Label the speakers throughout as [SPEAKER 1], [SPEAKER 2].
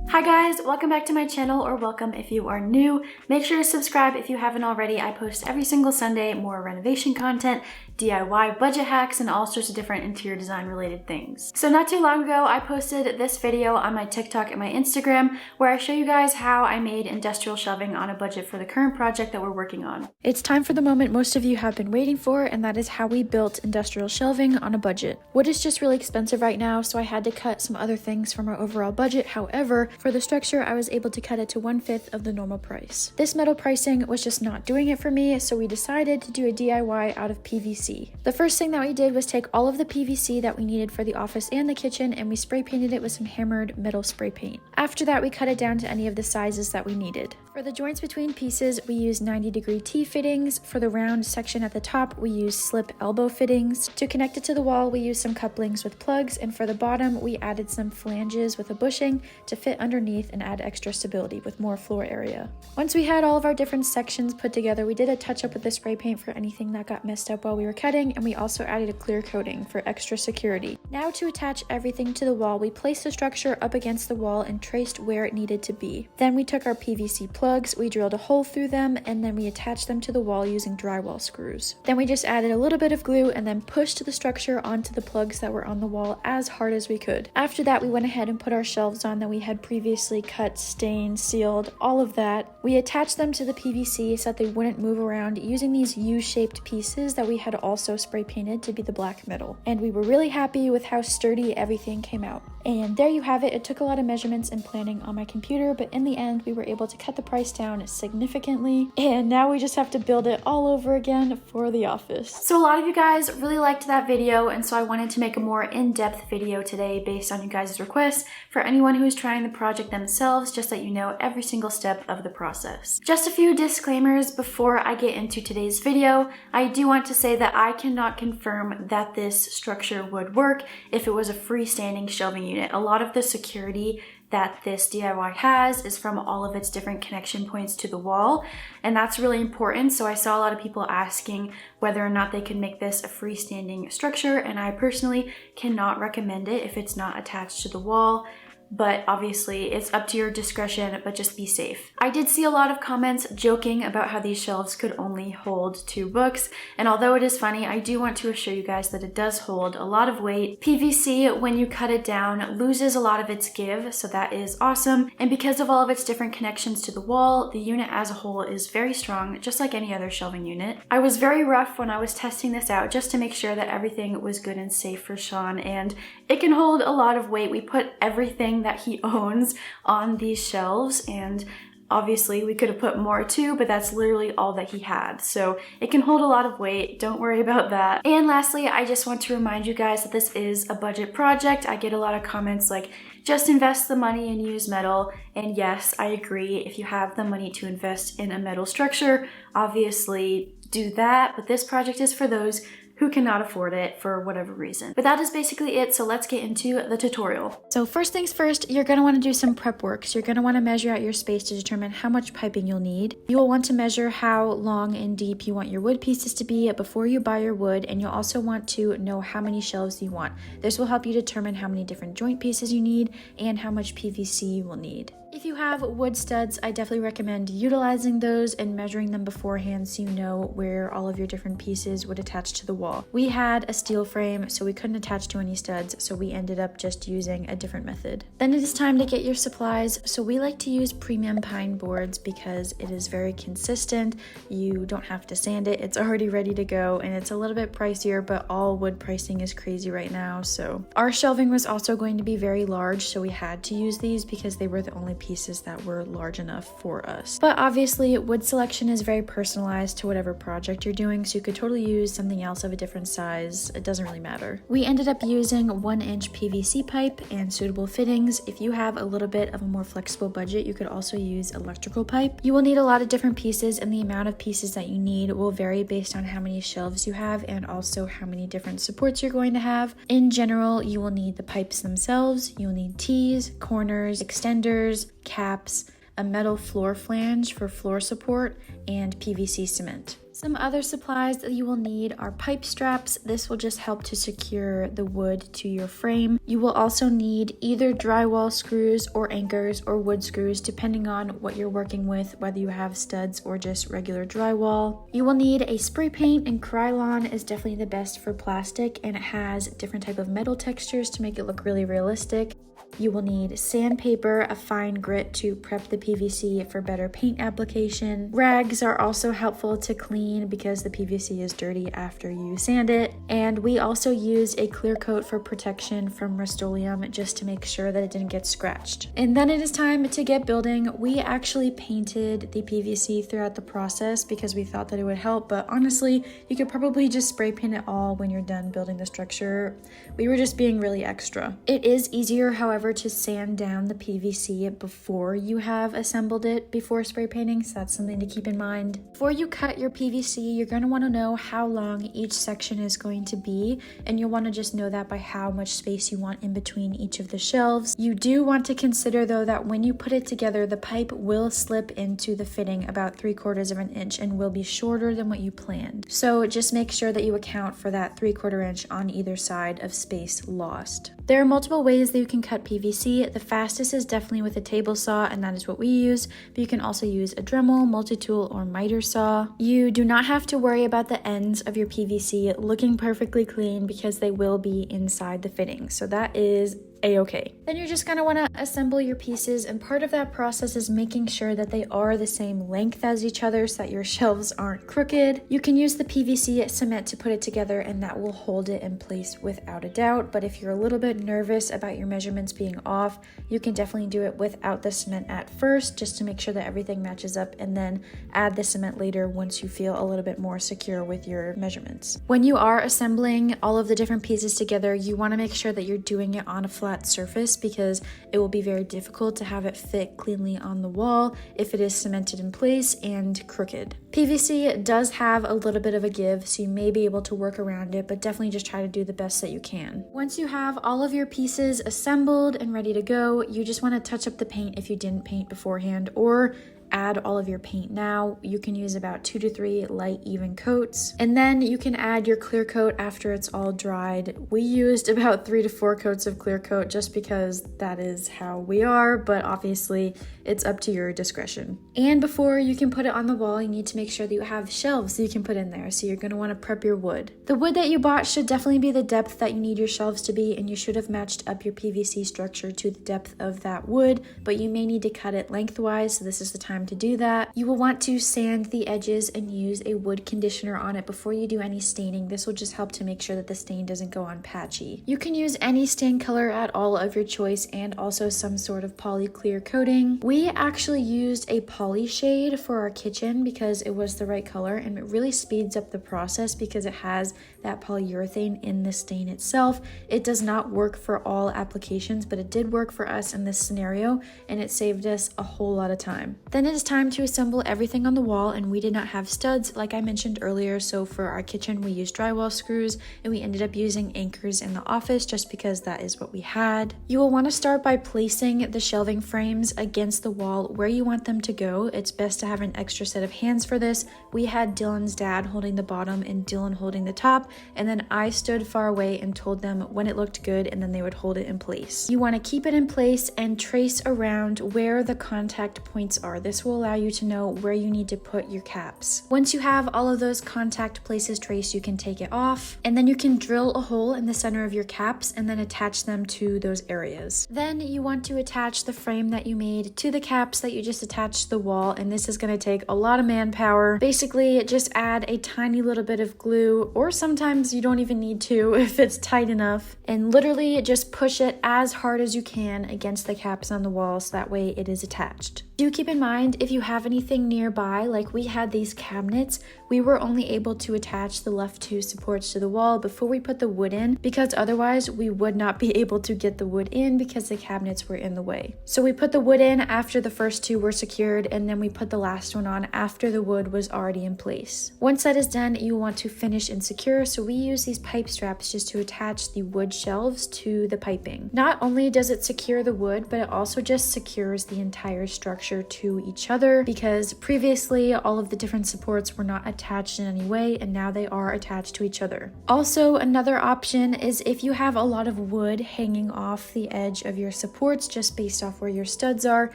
[SPEAKER 1] Hi guys, welcome back to my channel, or welcome if you are new. Make sure to subscribe if you haven't already. I post every single Sunday more renovation content, DIY budget hacks, and all sorts of different interior design related things. So not too long ago, I posted this video on my TikTok and my Instagram where I show you guys how I made industrial shelving on a budget for the current project that we're working on. It's time for the moment most of you have been waiting for, and that is how we built industrial shelving on a budget. Wood is just really expensive right now, so I had to cut some other things from our overall budget. However, for the structure, I was able to cut it to 1/5 of the normal price. This metal pricing was just not doing it for me, so we decided to do a DIY out of PVC. The first thing that we did was take all of the PVC that we needed for the office and the kitchen, and we spray painted it with some hammered metal spray paint. After that, we cut it down to any of the sizes that we needed. For the joints between pieces, we used 90-degree T fittings. For the round section at the top, we used slip elbow fittings. To connect it to the wall, we used some couplings with plugs, and for the bottom, we added some flanges with a bushing to fit underneath and add extra stability with more floor area. Once we had all of our different sections put together, we did a touch-up with the spray paint for anything that got messed up while we were cutting, and we also added a clear coating for extra security. Now to attach everything to the wall, we placed the structure up against the wall and traced where it needed to be. Then we took our PVC plugs, we drilled a hole through them, and then we attached them to the wall using drywall screws. Then we just added a little bit of glue and then pushed the structure onto the plugs that were on the wall as hard as we could. After that, we went ahead and put our shelves on that we had previously cut, stained, sealed, all of that. We attached them to the PVC so that they wouldn't move around using these U-shaped pieces that we had also spray painted to be the black metal. And we were really happy with how sturdy everything came out. And there you have it. It took a lot of measurements and planning on my computer, but in the end, we were able to cut the price down significantly. And now we just have to build it all over again for the office. So a lot of you guys really liked that video, and so I wanted to make a more in-depth video today based on you guys' requests for anyone who's trying the project themselves, just so you know every single step of the process. Just a few disclaimers before I get into today's video. I do want to say that I cannot confirm that this structure would work if it was a freestanding shelving unit. A lot of the security that this DIY has is from all of its different connection points to the wall, and that's really important. So I saw a lot of people asking whether or not they could make this a freestanding structure, and I personally cannot recommend it if it's not attached to the wall. But obviously it's up to your discretion, but just be safe. I did see a lot of comments joking about how these shelves could only hold 2 books, and although it is funny, I do want to assure you guys that it does hold a lot of weight. PVC, when you cut it down, loses a lot of its give, so that is awesome. And because of all of its different connections to the wall, the unit as a whole is very strong, just like any other shelving unit. I was very rough when I was testing this out just to make sure that everything was good and safe for Sean, and it can hold a lot of weight. We put everything that he owns on these shelves, and obviously we could have put more too, but that's literally all that he had. So it can hold a lot of weight, don't worry about that. And lastly, I just want to remind you guys that this is a budget project. I get a lot of comments like, just invest the money and use metal. And yes, I agree. If you have the money to invest in a metal structure, obviously do that. But this project is for those who cannot afford it for whatever reason. But that is basically it, so let's get into the tutorial. So first things first, you're gonna wanna do some prep work. So you're gonna wanna measure out your space to determine how much piping you'll need. You will want to measure how long and deep you want your wood pieces to be before you buy your wood, and you'll also want to know how many shelves you want. This will help you determine how many different joint pieces you need and how much PVC you will need. If you have wood studs, I definitely recommend utilizing those and measuring them beforehand so you know where all of your different pieces would attach to the wall. We had a steel frame, so we couldn't attach to any studs, so we ended up just using a different method. Then it is time to get your supplies. So we like to use premium pine boards because it is very consistent. You don't have to sand it, it's already ready to go, and it's a little bit pricier, but all wood pricing is crazy right now. So our shelving was also going to be very large, so we had to use these because they were the only pieces that were large enough for us. But obviously wood selection is very personalized to whatever project you're doing, so you could totally use something else of a different size. It doesn't really matter. We ended up using 1-inch PVC pipe and suitable fittings. If you have a little bit of a more flexible budget, you could also use electrical pipe. You will need a lot of different pieces, and the amount of pieces that you need will vary based on how many shelves you have and also how many different supports you're going to have. In general, you will need the pipes themselves, you'll need T's, corners, extenders, caps, a metal floor flange for floor support, and PVC cement. Some other supplies that you will need are pipe straps. This will just help to secure the wood to your frame. You will also need either drywall screws or anchors or wood screws, depending on what you're working with, whether you have studs or just regular drywall. You will need a spray paint, and Krylon is definitely the best for plastic, and it has different type of metal textures to make it look really realistic. You will need sandpaper, a fine grit to prep the PVC for better paint application. Rags are also helpful to clean because the PVC is dirty after you sand it. And we also used a clear coat for protection from Rust-Oleum just to make sure that it didn't get scratched. And then it is time to get building. We actually painted the PVC throughout the process because we thought that it would help, but honestly, you could probably just spray paint it all when you're done building the structure. We were just being really extra. It is easier, however, to sand down the PVC before you have assembled it before spray painting, so that's something to keep in mind. Before you cut your PVC, you're going to want to know how long each section is going to be, and you'll want to just know that by how much space you want in between each of the shelves. You do want to consider though that when you put it together, the pipe will slip into the fitting about 3/4 of an inch and will be shorter than what you planned. So just make sure that you account for that 3/4 inch on either side of space lost. There are multiple ways that you can cut PVC. The fastest is definitely with a table saw, and that is what we use, but you can also use a Dremel, multi-tool, or miter saw. You do not have to worry about the ends of your PVC looking perfectly clean because they will be inside the fitting, so that is a-okay. Then you're just going to want to assemble your pieces, and part of that process is making sure that they are the same length as each other so that your shelves aren't crooked. You can use the PVC cement to put it together, and that will hold it in place without a doubt, but if you're a little bit nervous about your measurements being off, you can definitely do it without the cement at first just to make sure that everything matches up, and then add the cement later once you feel a little bit more secure with your measurements. When you are assembling all of the different pieces together, you want to make sure that you're doing it on a flat surface because it will be very difficult to have it fit cleanly on the wall if it is cemented in place and crooked. PVC does have a little bit of a give, so you may be able to work around it, but definitely just try to do the best that you can. Once you have all of your pieces assembled and ready to go, you just want to touch up the paint if you didn't paint beforehand, or add all of your paint now. You can use about 2 to 3 light even coats, and then you can add your clear coat after it's all dried. We used about 3 to 4 coats of clear coat just because that is how we are, but obviously it's up to your discretion. And before you can put it on the wall, you need to make sure that you have shelves that you can put in there, so you're going to want to prep your wood. The wood that you bought should definitely be the depth that you need your shelves to be, and you should have matched up your PVC structure to the depth of that wood, but you may need to cut it lengthwise, so this is the time to do that. You will want to sand the edges and use a wood conditioner on it before you do any staining. This will just help to make sure that the stain doesn't go on patchy. You can use any stain color at all of your choice, and also some sort of poly clear coating. We actually used a poly shade for our kitchen because it was the right color, and it really speeds up the process because it has that polyurethane in the stain itself. It does not work for all applications, but it did work for us in this scenario, and it saved us a whole lot of time. Then it is time to assemble everything on the wall, and we did not have studs like I mentioned earlier, so for our kitchen we used drywall screws, and we ended up using anchors in the office just because that is what we had. You will want to start by placing the shelving frames against the wall where you want them to go. It's best to have an extra set of hands for this. We had Dylan's dad holding the bottom and Dylan holding the top, and then I stood far away and told them when it looked good, and then they would hold it in place. You want to keep it in place and trace around where the contact points are. This will allow you to know where you need to put your caps. Once you have all of those contact places traced, you can take it off, and then you can drill a hole in the center of your caps and then attach them to those areas. Then you want to attach the frame that you made to the caps that you just attached to the wall, and this is going to take a lot of manpower. Basically, just add a tiny little bit of glue, or sometimes you don't even need to if it's tight enough, and literally just push it as hard as you can against the caps on the wall so that way it is attached. Do keep in mind, if you have anything nearby, like we had these cabinets, we were only able to attach the left 2 supports to the wall before we put the wood in, because otherwise we would not be able to get the wood in because the cabinets were in the way. So we put the wood in after the first 2 were secured, and then we put the last one on after the wood was already in place. Once that is done, you want to finish and secure, so we use these pipe straps just to attach the wood shelves to the piping. Not only does it secure the wood, but it also just secures the entire structure to each each other, because previously all of the different supports were not attached in any way, and now they are attached to each other. Also, another option is if you have a lot of wood hanging off the edge of your supports just based off where your studs are,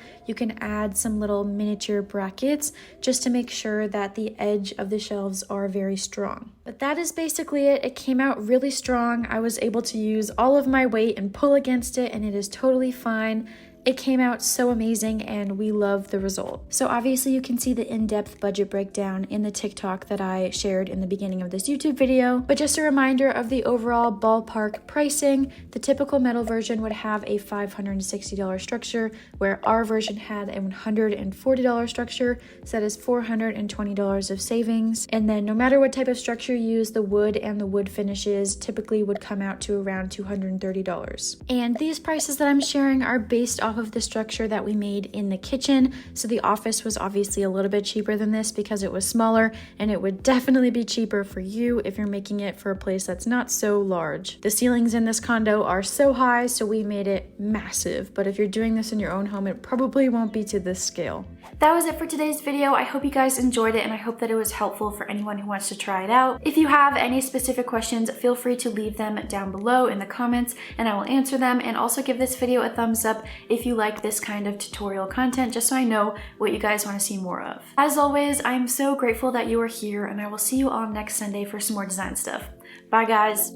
[SPEAKER 1] you can add some little miniature brackets just to make sure that the edge of the shelves are very strong. But that is basically it. It came out really strong. I was able to use all of my weight and pull against it, and it is totally fine. It came out so amazing and we love the result. So obviously you can see the in-depth budget breakdown in the TikTok that I shared in the beginning of this YouTube video, but just a reminder of the overall ballpark pricing. The typical metal version would have a $560 structure, where our version had a $140 structure, so that is $420 of savings. And then no matter what type of structure you use, the wood and the wood finishes typically would come out to around $230. And these prices that I'm sharing are based off of the structure that we made in the kitchen. So the office was obviously a little bit cheaper than this because it was smaller, and it would definitely be cheaper for you if you're making it for a place that's not so large. The ceilings in this condo are so high, so we made it massive, but if you're doing this in your own home, it probably won't be to this scale. That was it for today's video. I hope you guys enjoyed it, and I hope that it was helpful for anyone who wants to try it out. If you have any specific questions, feel free to leave them down below in the comments and I will answer them, and also give this video a thumbs up if you like this kind of tutorial content, just so I know what you guys want to see more of. As always, I am so grateful that you are here, and I will see you all next Sunday for some more design stuff. Bye guys!